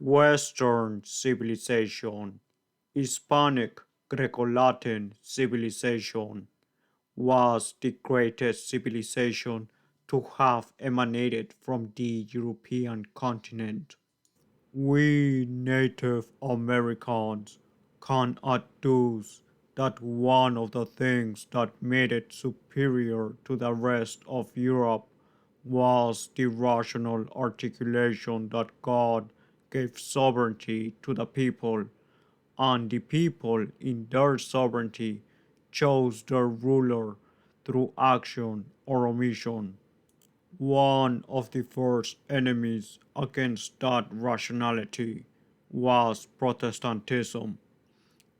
Western civilization, Hispanic Greco-Latin civilization, was the greatest civilization to have emanated from the European continent. We Native Americans can adduce that one of the things that made it superior to the rest of Europe was the rational articulation that God gave sovereignty to the people, and the people in their sovereignty chose their ruler through action or omission. One of the first enemies against that rationality was Protestantism,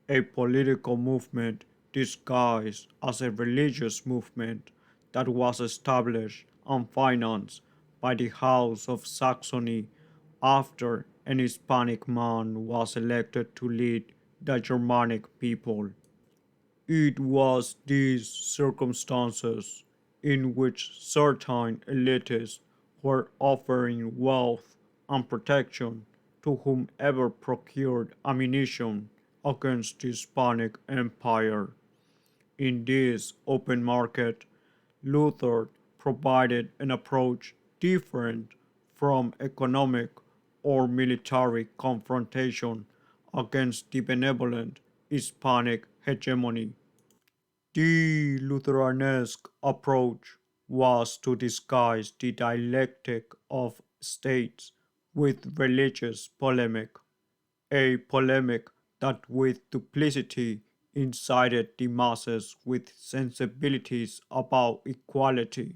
a political movement disguised as a religious movement that was established and financed by the House of Saxony after an Hispanic man was elected to lead the Germanic people. It was these circumstances in which certain elitists were offering wealth and protection to whomever procured ammunition against the Hispanic Empire. In this open market, Luther provided an approach different from economic or military confrontation against the benevolent Hispanic hegemony. The Lutheranesque approach was to disguise the dialectic of states with religious polemic, a polemic that with duplicity incited the masses with sensibilities about equality,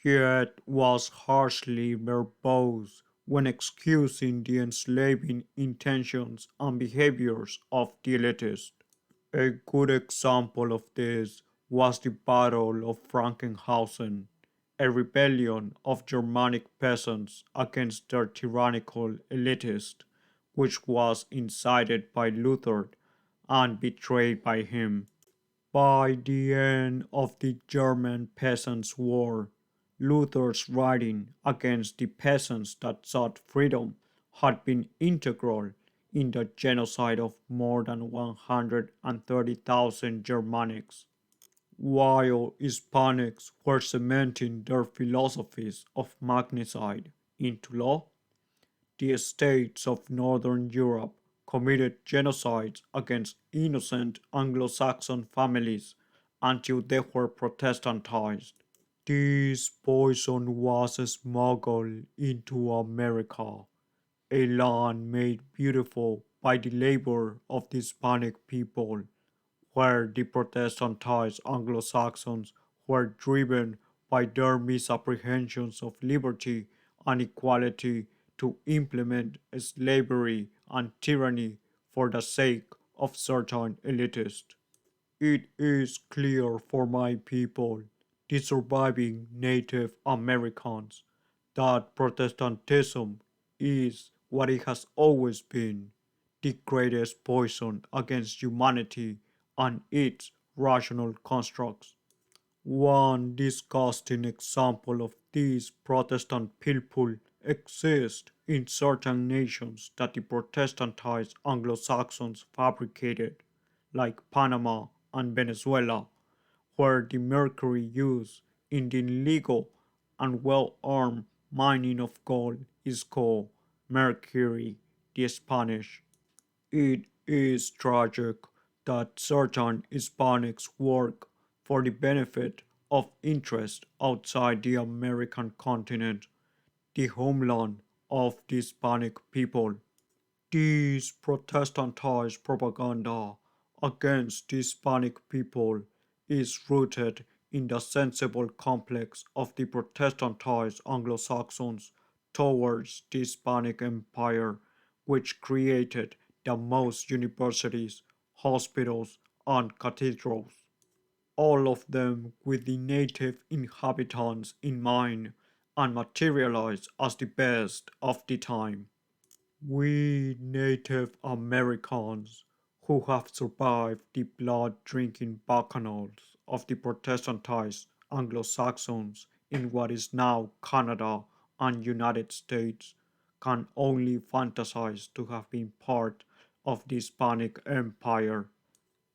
yet was harshly verbose when excusing the enslaving intentions and behaviors of the elitists. A good example of this was the Battle of Frankenhausen, a rebellion of Germanic peasants against their tyrannical elitist, which was incited by Luther and betrayed by him. By the end of the German Peasants' War, Luther's writing against the peasants that sought freedom had been integral in the genocide of more than 130,000 Germanics. While Hispanics were cementing their philosophies of magnicide into law, the states of Northern Europe committed genocides against innocent Anglo-Saxon families until they were Protestantized. This poison was smuggled into America, a land made beautiful by the labor of the Hispanic people, where the Protestantized Anglo-Saxons were driven by their misapprehensions of liberty and equality to implement slavery and tyranny for the sake of certain elitists. It is clear for my people, the surviving Native Americans, that Protestantism is what it has always been, the greatest poison against humanity and its rational constructs. One disgusting example of this Protestant Pilpul exists in certain nations that the Protestantized Anglo-Saxons fabricated, like Panama and Venezuela, where the mercury used in the illegal and well-armed mining of gold is called mercury, the Spanish. It is tragic that certain Hispanics work for the benefit of interests outside the American continent, the homeland of the Hispanic people. This Protestantized propaganda against the Hispanic people is rooted in the sensible complex of the Protestantized Anglo-Saxons towards the Hispanic Empire, which created the most universities, hospitals, and cathedrals, all of them with the native inhabitants in mind and materialized as the best of the time. We Native Americans who have survived the blood drinking bacchanals of the Protestantized Anglo Saxons in what is now Canada and United States can only fantasize to have been part of the Hispanic Empire.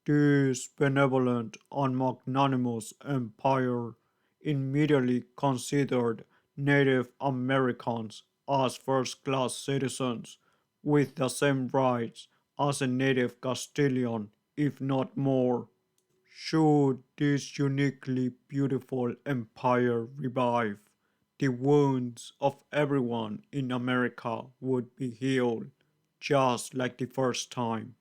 This benevolent and magnanimous empire immediately considered Native Americans as first class citizens with the same rights as a native Castilian, if not more. Should this uniquely beautiful empire revive, the wounds of everyone in America would be healed just like the first time.